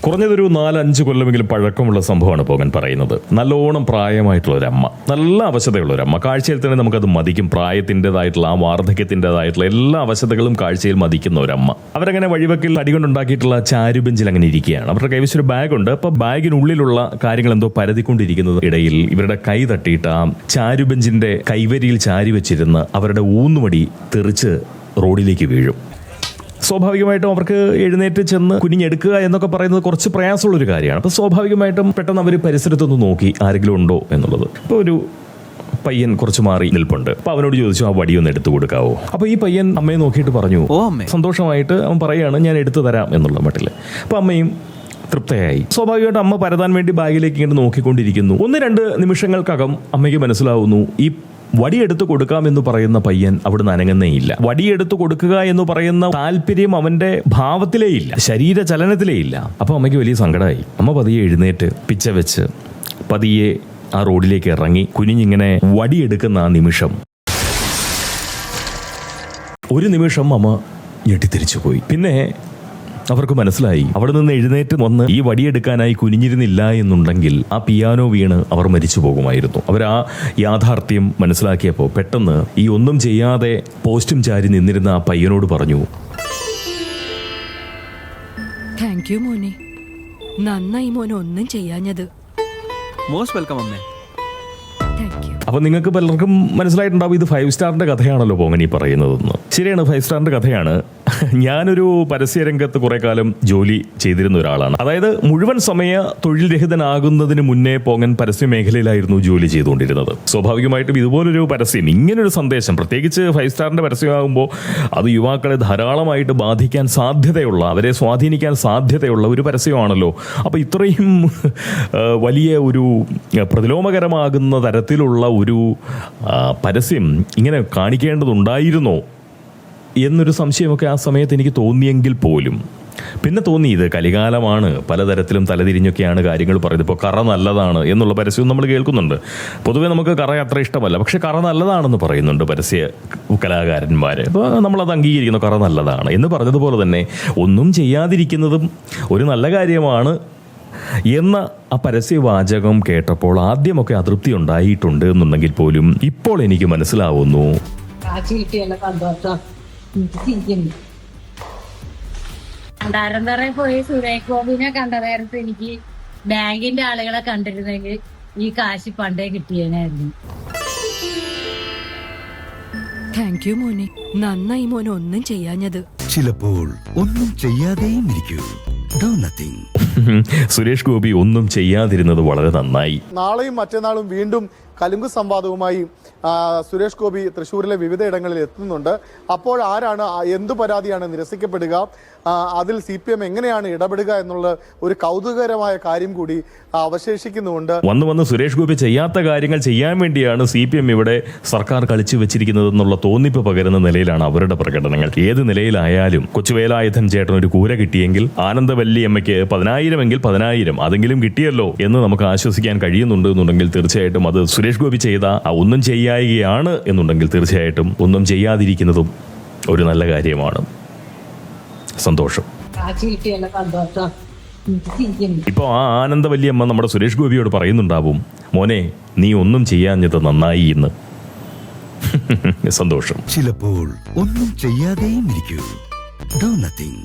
കുറഞ്ഞതൊരു 4-5 കൊല്ലമെങ്കിലും പഴക്കമുള്ള സംഭവമാണ് പോകൻ പറയുന്നത്. നല്ലോണം പ്രായമായിട്ടുള്ള ഒരമ്മ, നല്ല അവശതയുള്ള ഒരമ്മ. കാഴ്ചയിൽ തന്നെ നമുക്കത് മതിക്കും. പ്രായത്തിൻ്റെതായിട്ടുള്ള ആ വാർദ്ധക്യത്തിൻ്റെതായിട്ടുള്ള എല്ലാ അവശതകളും കാഴ്ചയിൽ മതിക്കുന്ന ഒരമ്മ. അവരങ്ങനെ വഴിവെക്കിൽ അടികൊണ്ടുണ്ടാക്കിയിട്ടുള്ള ചാരുബെഞ്ചിൽ അങ്ങനെ ഇരിക്കുകയാണ്. അവരുടെ കൈവശം ഒരു ബാഗുണ്ട്. അപ്പോൾ ബാഗിനുള്ളിലുള്ള കാര്യങ്ങൾ എന്തോ പരതിക്കൊണ്ടിരിക്കുന്നത് ഇടയിൽ ഇവരുടെ കൈ തട്ടിയിട്ട് ആ ചാരുബെഞ്ചിന്റെ കൈവരിയിൽ ചാരി വെച്ചിരുന്ന് അവരുടെ ഊന്നുമടി തെറിച്ച് റോഡിലേക്ക് വീഴും. സ്വാഭാവികമായിട്ടും അവർക്ക് എഴുന്നേറ്റ് ചെന്ന് കുനിഞ്ഞെടുക്കുക എന്നൊക്കെ പറയുന്നത് കുറച്ച് പ്രയാസമുള്ളൊരു കാര്യമാണ്. അപ്പോൾ സ്വാഭാവികമായിട്ടും പെട്ടെന്ന് അവർ പരിസരത്തൊന്ന് നോക്കി ആരെങ്കിലും ഉണ്ടോ എന്നുള്ളത്. ഇപ്പോൾ ഒരു പയ്യൻ കുറച്ച് മാറി നിൽപ്പുണ്ട്. അപ്പോൾ അവനോട് ചോദിച്ചു, ആ വടി ഒന്ന് എടുത്തു കൊടുക്കാവോ? അപ്പോൾ ഈ പയ്യൻ അമ്മയെ നോക്കിയിട്ട് പറഞ്ഞു. സന്തോഷമായിട്ട് അവൻ പറയാണ്, ഞാൻ എടുത്തു തരാം എന്നുള്ള മട്ടിൽ. അപ്പോൾ അമ്മയും തൃപ്തയായി. സ്വാഭാവികമായിട്ട് അമ്മ പരതാൻ വേണ്ടി ബാഗിലേക്ക് ഇങ്ങനെ നോക്കിക്കൊണ്ടിരിക്കുന്നു. 1-2 നിമിഷങ്ങൾക്കകം അമ്മയ്ക്ക് മനസ്സിലാവുന്നു, ഈ വടിയെടുത്ത് കൊടുക്കാമെന്ന് പറയുന്ന പയ്യൻ അവിടുന്ന് അനങ്ങുന്നേ ഇല്ല. വടിയെടുത്ത് കൊടുക്കുക എന്ന് പറയുന്ന താല്പര്യം അവന്റെ ഭാവത്തിലേ ഇല്ല, ശരീരചലനത്തിലേ ഇല്ല. അപ്പൊ അമ്മയ്ക്ക് വലിയ സങ്കടമായി. അമ്മ പതിയെ എഴുന്നേറ്റ് പിച്ച വെച്ച് പതിയെ ആ റോഡിലേക്ക് ഇറങ്ങി കുനിഞ്ഞിങ്ങനെ വടിയെടുക്കുന്ന ആ നിമിഷം, ഒരു നിമിഷം അമ്മ ഞെട്ടിത്തിരിച്ചു പോയി. പിന്നെ അവർക്ക് മനസ്സിലായി, അവിടെ നിന്ന് എഴുന്നേറ്റ് വന്ന് ഈ വടിയെടുക്കാനായി കുനിഞ്ഞിരുന്നില്ല എന്നുണ്ടെങ്കിൽ ആ പിയാനോ വീണ് അവർ മരിച്ചു പോകുമായിരുന്നു. അവർ ആ യാഥാർത്ഥ്യം മനസ്സിലാക്കിയപ്പോൾ പെട്ടെന്ന് ഈ ഒന്നും ചെയ്യാതെ പോസ്റ്റും ചാരി നിന്നിരുന്ന ആ പയ്യനോട് പറഞ്ഞു, താങ്ക് യു മോനെ, നന്നായി മോനെ ഒന്നും ചെയ്യാഞ്ഞത്. മോസ്റ്റ് വെൽക്കം അമ്മേ. അപ്പൊ നിങ്ങൾക്ക് പലർക്കും മനസ്സിലായിട്ടുണ്ടാവും, ഇത് 5 സ്റ്റാറിന്റെ കഥയാണല്ലോ പോങ്ങൻ ഈ പറയുന്നതെന്ന്. ശരിയാണ്, 5 സ്റ്റാറിന്റെ കഥയാണ്. ഞാനൊരു പരസ്യരംഗത്ത് കുറെ കാലം ജോലി ചെയ്തിരുന്ന ഒരാളാണ്. അതായത് മുഴുവൻ സമയ തൊഴിൽ രഹിതനാകുന്നതിന് മുന്നേ പോങ്ങൻ പരസ്യ മേഖലയിലായിരുന്നു ജോലി ചെയ്തുകൊണ്ടിരുന്നത്. സ്വാഭാവികമായിട്ടും ഇതുപോലൊരു പരസ്യം, ഇങ്ങനൊരു സന്ദേശം, പ്രത്യേകിച്ച് 5 സ്റ്റാറിന്റെ പരസ്യമാകുമ്പോൾ അത് യുവാക്കളെ ധാരാളമായിട്ട് ബാധിക്കാൻ സാധ്യതയുള്ള, അവരെ സ്വാധീനിക്കാൻ സാധ്യതയുള്ള ഒരു പരസ്യമാണല്ലോ. അപ്പോൾ ഇത്രയും വലിയ ഒരു പ്രതിലോമകരമാകുന്ന തരത്തിലുള്ള ഒരു പരസ്യം ഇങ്ങനെ കാണിക്കേണ്ടതുണ്ടായിരുന്നോ എന്നൊരു സംശയമൊക്കെ ആ സമയത്ത് എനിക്ക് തോന്നിയെങ്കിൽ പോലും പിന്നെ തോന്നി, ഇത് കലികാലമാണ്, പലതരത്തിലും തലതിരിഞ്ഞൊക്കെയാണ് കാര്യങ്ങൾ പറയുന്നത്. ഇപ്പോൾ കറ നല്ലതാണ് എന്നുള്ള പരസ്യവും നമ്മൾ കേൾക്കുന്നുണ്ട്. പൊതുവെ നമുക്ക് കറ അത്ര ഇഷ്ടമല്ല, പക്ഷെ കറ നല്ലതാണെന്ന് പറയുന്നുണ്ട് പരസ്യ കലാകാരന്മാർ. അപ്പോൾ നമ്മളത് അംഗീകരിക്കുന്നു, കറ നല്ലതാണ് എന്ന് പറഞ്ഞതുപോലെ തന്നെ ഒന്നും ചെയ്യാതിരിക്കുന്നതും ഒരു നല്ല കാര്യമാണ് എന്ന ആ പരസ്യവാചകം കേട്ടപ്പോൾ ആദ്യമൊക്കെ അതൃപ്തി ഉണ്ടായിട്ടുണ്ട് എന്നുണ്ടെങ്കിൽ പോലും ഇപ്പോൾ എനിക്ക് മനസ്സിലാവുന്നു, കണ്ടാരന്തറ പോയി സുരേഷ് ഗോപിനെ കണ്ട നേരത്ത് എനിക്ക് ബാങ്കിന്റെ ആളുകളെ കണ്ടിരുന്നെങ്കിൽ ഈ കാശ് പണ്ടേ കിട്ടിയേനായിരുന്നു. താങ്ക് യു മോനെ, നന്നായി മോനെ ഒന്നും ചെയ്യാഞ്ഞത്. ചിലപ്പോൾ ഒന്നും ചെയ്യാതെയും ഇരിക്കൂ. Do nothing. സുരേഷ് ഗോപി ഒന്നും ചെയ്യാതിരുന്നത് വളരെ നന്നായി. നാളെയും മറ്റന്നാളും വീണ്ടും കലുങ്ക് സംവാദവുമായി സുരേഷ് ഗോപി തൃശ്ശൂരിലെ വിവിധ ഇടങ്ങളിൽ എത്തുന്നുണ്ട്. അപ്പോൾ ആരാണ്, എന്തു പരാതിയാണ് നിരസിക്കപ്പെടുക, അതിൽ CPM എങ്ങനെയാണ് ഇടപെടുക എന്നുള്ള ഒരു കൗതുകകരമായ കാര്യം കൂടി അവശേഷിക്കുന്നുണ്ട്. വന്ന് സുരേഷ് ഗോപി ചെയ്യാത്ത കാര്യങ്ങൾ ചെയ്യാൻ വേണ്ടിയാണ് CPM ഇവിടെ സർക്കാർ കളിച്ചു വെച്ചിരിക്കുന്നത് എന്നുള്ള തോന്നിപ്പ് പകരുന്ന നിലയിലാണ് അവരുടെ പ്രകടനങ്ങൾ. ഏത് നിലയിലായാലും കൊച്ചുവേലായുധൻ ചേട്ടൻ ഒരു കൂര കിട്ടിയെങ്കിൽ ആനന്ദവല്ലിയമ്മയ്ക്ക് 10,000 എങ്കിൽ 10,000 അതെങ്കിലും കിട്ടിയല്ലോ എന്ന് നമുക്ക് ആശ്വസിക്കാൻ കഴിയുന്നുണ്ട് എന്നുണ്ടെങ്കിൽ തീർച്ചയായിട്ടും അത് സുരേഷ് ഗോപി ചെയ്ത ഒന്നും ചെയ്യായികയാണ് എന്നുണ്ടെങ്കിൽ തീർച്ചയായിട്ടും ഒന്നും ചെയ്യാതിരിക്കുന്നതും ഒരു നല്ല കാര്യമാണ്. സന്തോഷം. ഇപ്പൊ ആ ആനന്ദവല്ലിയമ്മ നമ്മുടെ സുരേഷ് ഗോപിയോട് പറയുന്നുണ്ടാവും, മോനെ നീ ഒന്നും ചെയ്യാഞ്ഞത് നന്നായി എന്ന്. സന്തോഷം. ചിലപ്പോൾ ഒന്നും ചെയ്യാതെയും ഇരിക്കൂ. Do nothing.